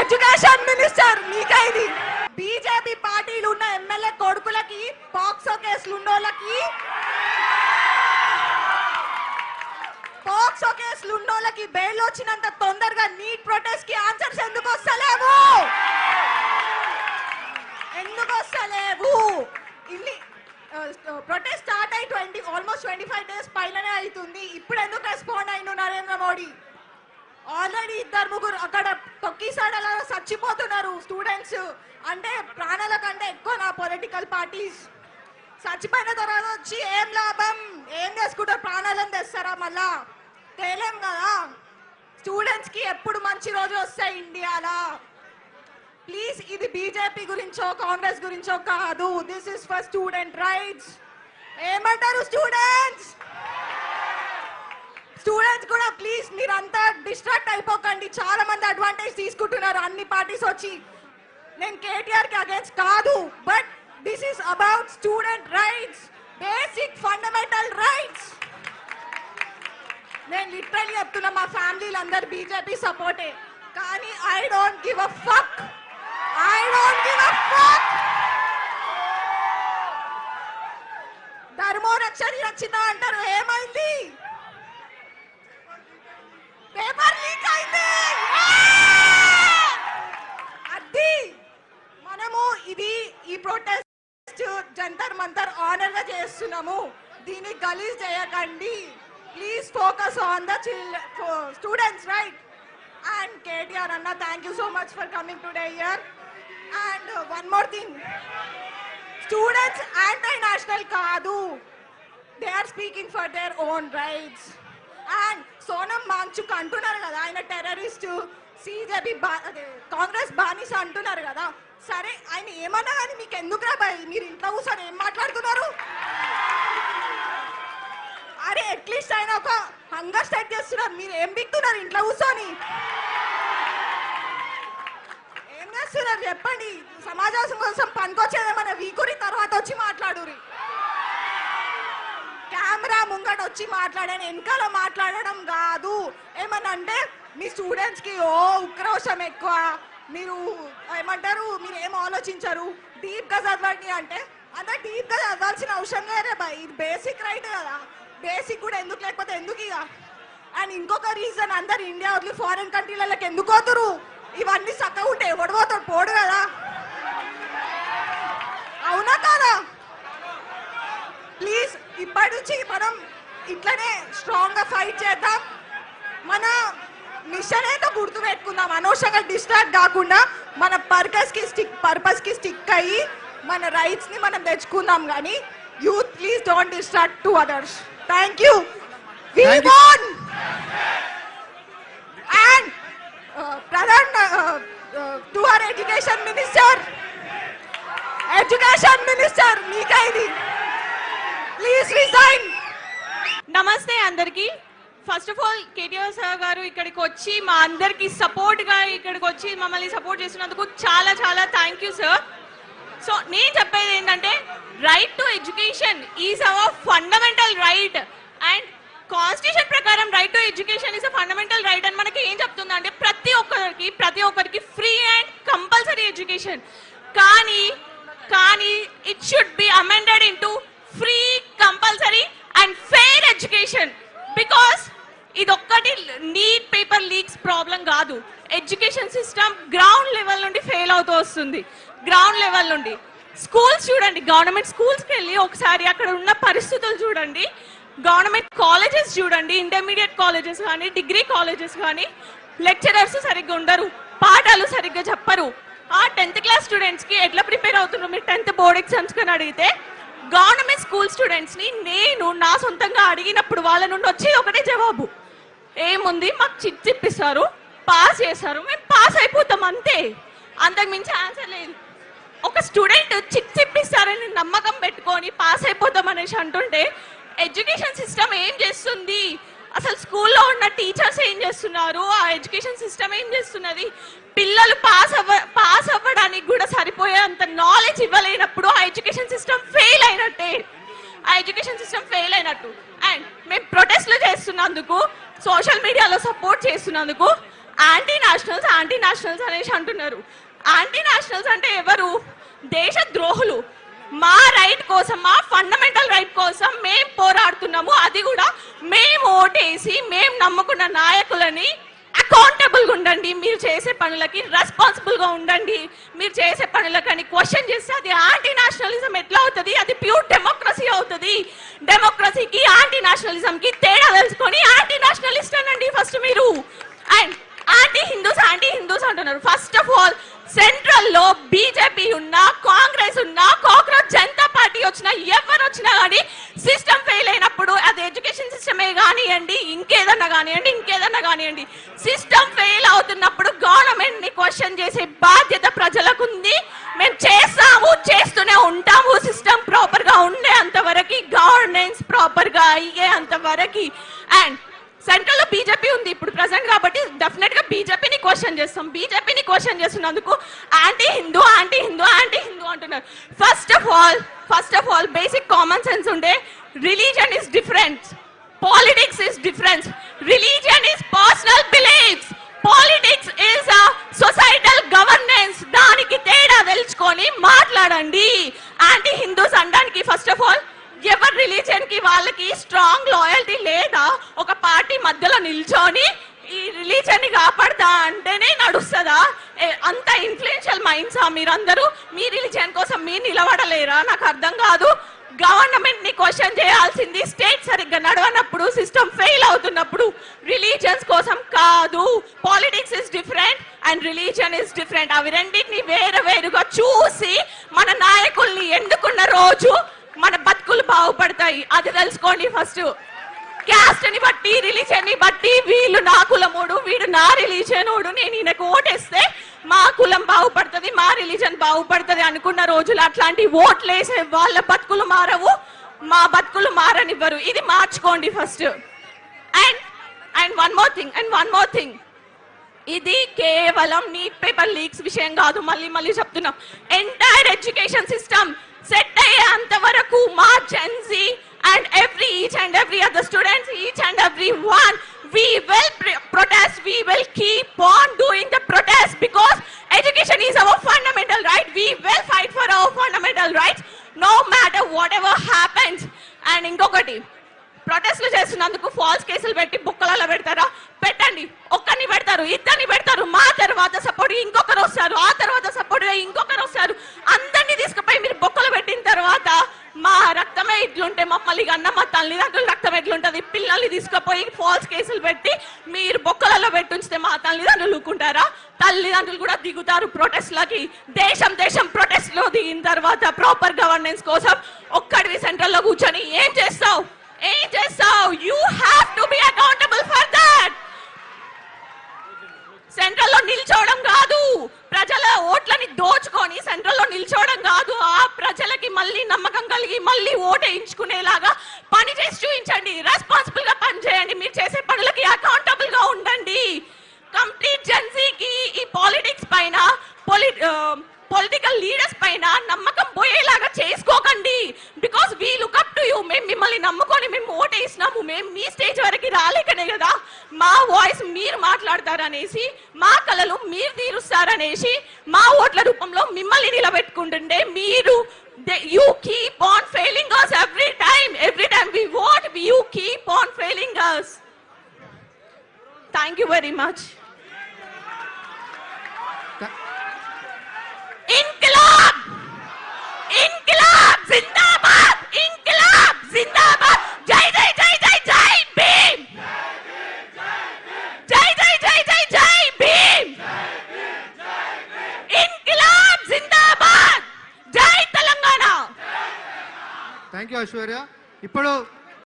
Education minister మీకే ఇది. BJP పార్టీలు ఉన్న ఎమ్మెల్యే కొడుకులకి పాక్సో కేసులు ఉన్నోళ్ళకి బెయిల్ వచ్చినంత తొందరగా నీట్ ప్రొటెస్ట్ కి ఆన్సర్స్ ఎందుకు వస్తలేవు? ఇన్ని ప్రొటెస్ట్ స్టార్ట్ అయి ఆల్మోస్ట్ 25 డేస్ పైననే అవుతుంది. ఇప్పుడు ఎందుకు రెస్పాండ్ అయిన నరేంద్ర మోడీ? ఆల్రెడీ 2-3 అక్కడ తొక్కిసాడలా చచ్చిపోతున్నారు స్టూడెంట్స్. అంటే ప్రాణాల కంటే ఎక్కువ నా పొలిటికల్ పార్టీస్. చచ్చిపోయిన తర్వాత వచ్చి ఏం లాభం, ఏం చేసుకుంటారు? ప్రాణాలను తెస్తారా? మళ్ళా తేలేం కదా. స్టూడెంట్స్ కి ఎప్పుడు మంచి రోజులు వస్తాయి ఇండియాలో. ప్లీజ్, ఇది బీజేపీ గురించో కాంగ్రెస్ గురించో కాదు. This is for student rights. ఏమంటారు స్టూడెంట్స్ కూడా ప్లీజ్ మీరంతా డిస్ట్రాక్ట్ అయిపోకండి. చాలా మంది అడ్వాంటేజ్ తీసుకుంటున్నారు అన్ని పార్టీస్ వచ్చి. నేను కేటీఆర్ కి అగేన్స్ట్ కాదు, but this is about student rights, basic fundamental rights. నేను లిటరల్లీ చెప్తున్నా, మా ఫ్యామిలీలు అందరు బీజేపీ సపోర్టే, కానీ I don't give a fuck. ధర్మో రక్షణి రక్షిత అంటారు. ఏమైంది? పేపర్ లీక్ అయింది. అది మనము ఈ ప్రొటెస్ట్ జంతర్ మంతర్ ఆనర్ గా చేస్తున్నాము. దీన్ని గలీజ్ చేయకండి. Please focus on the students right. And KTR అన్న, thank you so much for coming today here. And one more thing, students anti national కాదు. They are speaking for their own rights. And Sonam Wangchuk అంటున్నారు కదా, ఆయన టెర్రరిస్ట్, సిజేపీ కాంగ్రెస్ బానిస అంటున్నారు కదా. సరే, ఆయన ఏమన్నా కానీ మీకు ఎందుకురా భయ్? మీరు ఇంట్లో కూర్చొని ఏం మాట్లాడుతున్నారు? అరే, అట్లీస్ట్ ఆయన ఒక హంగర్ స్ట్రైక్ చేస్తున్నారు, మీరు ఏం బిక్తున్నారు ఇంట్లో కూర్చొని? ఏం చేస్తున్నారు చెప్పండి? సమాజం కోసం పనికొచ్చేదేమన్నా వీకురి తర్వాత వచ్చి మాట్లాడురి. కెమెరా ముంగట వచ్చి మాట్లాడాను, వెనకాల మాట్లాడడం కాదు. ఏమన్నా అంటే మీ స్టూడెంట్స్ కి ఉక్రోషం ఎక్కువ, మీరు ఏమంటారు, మీరు ఏం ఆలోచించరు, డీప్ గా చదవండి అంటే అంత డీప్ గా చదవాల్సిన అవసరం లేదే బాయ్. ఇది బేసిక్ రైట్ కదా. బేసిక్ కూడా ఎందుకు లేకపోతే ఎందుకు ఇక? అండ్ ఇంకొక రీజన్, అందరు ఇండియా వదిలి ఫారెన్ కంట్రీలకి ఎందుకు పోతురు? ఇవన్నీ చక్కగా ఉంటే ఎవడు పోతాడు? పోడు కదా. అవునా కాదా? ప్లీజ్, ఇప్పటి నుంచి మనం ఇట్లనే స్ట్రాంగ్ గా ఫైట్ చేద్దాం. మన మిషన్ ఏదో గుర్తు పెట్టుకుందాం. అనవసరంగా డిస్ట్రాక్ట్ కాకుండా మన పర్పస్ కి స్టిక్ అయ్యి మన రైట్స్ ని మనం తెచ్చుకుందాం. కానీ youth, please don't distract to others. Thank you. వి వాన్. And Pradhan to our education minister మీకే ఇది. Please resign. నమస్తే అందరికి. First of all KTR sir గారు ఇక్కడికి వచ్చి మా అందరికి సపోర్ట్ గా ఇక్కడికి వచ్చి మమ్మల్ని సపోర్ట్ చేసినందుకు చాలా చాలా థ్యాంక్ యూ సార్. సో నేను చెప్పేది ఏంటంటే, right to education is our fundamental right. And constitution ప్రకారం right to education is a fundamental right అని మనకి ఏం చెప్తుందంటే, ప్రతి ఒక్కరికి ఫ్రీ అండ్ కంపల్సరీ ఎడ్యుకేషన్. కానీ it should be amended into free, compulsory and fair education. Because ఇదొక్కటి NEET paper leaks problem కాదు. ఎడ్యుకేషన్ సిస్టమ్ గ్రౌండ్ లెవెల్ నుండి ఫెయిల్ అవుతూ వస్తుంది. గ్రౌండ్ లెవెల్ నుండి స్కూల్స్ చూడండి, గవర్నమెంట్ స్కూల్స్కి వెళ్ళి ఒకసారి అక్కడ ఉన్న పరిస్థితులు చూడండి. గవర్నమెంట్ కాలేజెస్ చూడండి, ఇంటర్మీడియట్ కాలేజెస్ కానీ డిగ్రీ కాలేజెస్ కానీ లెక్చరర్స్ సరిగ్గా ఉండరు, పాఠాలు సరిగ్గా చెప్పరు. ఆ 10th క్లాస్ స్టూడెంట్స్కి ఎట్లా ప్రిపేర్ అవుతున్నారు మీరు 10th బోర్డ్ ఎగ్జామ్స్ కానీ అడిగితే? గవర్నమెంట్ స్కూల్ స్టూడెంట్స్ని నేను నా సొంతంగా అడిగినప్పుడు వాళ్ళ నుండి వచ్చి ఒకటే జవాబు, ఏముంది మాకు చిట్ ఇప్పిస్తారు, పాస్ చేస్తారు, మేము పాస్ అయిపోతాం అంతే, అంతకు మించి ఆన్సర్ లేదు. ఒక స్టూడెంట్ చిట్ ఇప్పిస్తారని నమ్మకం పెట్టుకొని పాస్ అయిపోతాం అనేసి అంటుంటే ఎడ్యుకేషన్ సిస్టమ్ ఏం చేస్తుంది? అసలు స్కూల్లో ఉన్న టీచర్స్ ఏం చేస్తున్నారు? ఆ ఎడ్యుకేషన్ సిస్టమ్ ఏం చేస్తున్నది? పిల్లలు పాస్ అవ్వడానికి కూడా సరిపోయే అంత నాలెడ్జ్ ఇవ్వలేనప్పుడు ఆ ఎడ్యుకేషన్ సిస్టమ్ ఫెయిల్ అయినట్టే. అండ్ మేము ప్రొటెస్ట్లు చేస్తున్నందుకు, సోషల్ మీడియాలో సపోర్ట్ చేస్తున్నందుకు యాంటీ నేషనల్స్ అనేసి అంటున్నారు. యాంటీ నేషనల్స్ అంటే ఎవరు? దేశ ద్రోహులు. మా రైట్ కోసం, మా ఫండమెంటల్ రైట్ కోసం మేము పోరాడుతున్నాము. అది కూడా మేము ఓటేసి మేము నమ్ముకున్న నాయకులని అకౌంటబుల్గా ఉండండి, మీరు చేసే పనులకి రెస్పాన్సిబుల్గా ఉండండి, మీరు చేసే పనులకని క్వశ్చన్ చేస్తే అది యాంటీ నేషనలిజం ఎట్లా అవుతుంది? అది ప్యూర్ డెమోక్రసీ అవుతుంది. డెమోక్రసీకి యాంటీ నేషనలిజంకి తేడా తెలుసుకొని యాంటీ నేషనలిస్ట్ అనండి ఫస్ట్ మీరు. అండ్ యాంటీ హిందూస్ అంటున్నారు. ఫస్ట్ ఆఫ్ ఆల్ సెంట్రల్లో బీజేపీ ఉన్నా, కాంగ్రెస్ ఉన్నా, కాక్రోచ్ జనతా పార్టీ వచ్చినా, ఎవరు వచ్చినా కానీ సిస్టమ్ ఫెయిల్ అయినప్పుడు అది ఎడ్యుకేషన్ సిస్టమే కానివ్వండి, ఇంకేదన్నా కానివ్వండి, సిస్టమ్ ఫెయిల్ అవుతున్నప్పుడు గవర్నమెంట్ ని క్వశ్చన్ చేసే బాధ్యత ప్రజలకు ఉంది. మేము చేస్తూనే ఉంటాము. సిస్టమ్ ప్రాపర్ గా ఉండే అంతవరకు, గవర్నెన్స్ ప్రాపర్ గా అయ్యే అంతవరకు. అండ్ సెంట్రల్ లో బీజేపీ ఉంది ఇప్పుడు ప్రెసెంట్, కాబట్టి డెఫినెట్ గా బీజేపీని క్వశ్చన్ చేస్తాం. బీజేపీని క్వశ్చన్ చేస్తున్నందుకు యాంటీ హిందూ అంటున్నారు. First of all basic common sense ఉండే religion is different, politics is different. Religion is personal beliefs, politics is societal governance. దానికి తేడా తెలుసుకొని మాట్లాడండి. యాంటీ హిందూస్ అనడానికి ఫస్ట్ ఆఫ్ ఆల్ ఎవరి రిలీజియన్ కి వాళ్ళకి స్ట్రాంగ్ లాయల్టీ లేదా? ఒక పార్టీ మధ్యలో నిల్చొని ఈ రిలీజియన్ ని కాపాడతా అంటేనే నడుస్తుందా? అంత ఇన్ఫ్లుయెన్షియల్ మైండ్సా మీరందరూ? మీ రిలీజియన్ కోసం మీరు నిలబడలేరా? నాకు అర్థం కాదు. గవర్నమెంట్ ని క్వశ్చన్ చేయాల్సింది స్టేట్ సరిగ్గా నడవనప్పుడు, సిస్టమ్ ఫెయిల్ అవుతున్నప్పుడు. రిలీజియన్స్ కోసం కాదు. Politics is different and religion is different. అవి రెండింటిని వేరుగా చూసి మన నాయకుల్ని ఎన్నుకున్న రోజు మన బతుకులు బాగుపడతాయి. అది తెలుసుకోండి ఫస్ట్. క్యాస్ట్ ని బట్టి, రిలీజియన్ ని బట్టి వీళ్ళు నా కులమోడు, వీడు నా రిలీజియనోడు, నేను ఈయనకు ఓటేస్తే మా కులం బాగుపడుతుంది, మా రిలీజియన్ బాగుపడుతుంది అనుకున్న రోజులు అట్లాంటి ఓట్లు వేసే వాళ్ళ బతుకులు మారవు, మా బతుకులు మారనివ్వరు. ఇది మార్చుకోండి first. And one more thing, ఇది కేవలం నీట్ పేపర్ లీక్స్ విషయం కాదు. మళ్ళీ చెప్తున్నాం, ఎంటైర్ ఎడ్యుకేషన్ సిస్టమ్ సెట్ అయ్యే అంతవరకు మా Gen Z and each and every other students, each and every one, we will protest, we will keep on doing the protest because education is our fundamental right. We will fight for our fundamental rights no matter whatever happens. And ingokati, ప్రొటెస్ట్లు చేస్తున్నందుకు falls కేసులు పెట్టి బుక్కలలో పెడతారా? పెట్టండి. ఒక్కరిని పెడతారు, ఇద్దరిని పెడతారు, మా తర్వాత సపోర్ట్ ఇంకొకరు వస్తారు, ఆ తర్వాత సపోర్ట్ ఇంకొకరు వస్తారు. అందరినీ తీసుకుపోయి మీరు బొక్కలు పెట్టిన తర్వాత మా రక్తమే ఇట్లుంటే మమ్మల్ని కన్నా మా తల్లిదండ్రుల రక్తం ఎట్లుంటది? పిల్లల్ని తీసుకుపోయి ఫాల్స్ కేసులు పెట్టి మీరు బొక్కలలో పెట్టుంచితే మా తల్లిదండ్రులు ఊరుకుంటారా? తల్లిదండ్రులు కూడా దిగుతారు ప్రొటెస్ట్లకి. దేశం ప్రొటెస్ట్లో దిగిన తర్వాత ప్రాపర్ గవర్నెన్స్ కోసం ఒక్కడివి సెంట్రల్లో కూర్చొని ఏం చేస్తావు? You have to be accountable for that. సెంట్రల్లో నిల్చోవడం కాదు, ప్రజల ఓట్లని దోచుకొని సెంట్రల్లో నిల్చోవడం కాదు. ఆ ప్రజలకి మళ్ళీ నమ్మకం కలిగి మళ్ళీ ఓటేయించుకునేలాగా పని చేసి చూపించండి. రెస్పాన్సిబుల్ గా పని చేయండి. మీరు చేసే పనులకి అకౌంటబుల్ గా ఉండండి. కంప్లీట్ జెన్సీకి ఈ పాలిటిక్స్ పైన, పొలిటికల్ లీడర్స్ పైన నమ్మకం పోయేలాగా చేసుకోకండి. Because we look up to you. మేము మిమ్మల్ని నమ్ముకొని మేము ఓటేసినాము. మేము మీ స్టేజ్ వరకు రాలేకనే కదా మా వాయిస్ మీరు మాట్లాడతారనేసి, మా కళలు మీరు తీరుస్తారనేసి, మా ఓట్ల రూపంలో మిమ్మల్ని నిలబెట్టుకుంటుండే మీరు you keep on failing us every time we vote, you keep on failing us. Thank you very much. Inqilab zindabad, Inqilab zindabad, jai bhim, jai bhim, Inqilab zindabad, jai Telangana. Thank you Aishwarya. ఇప్పుడు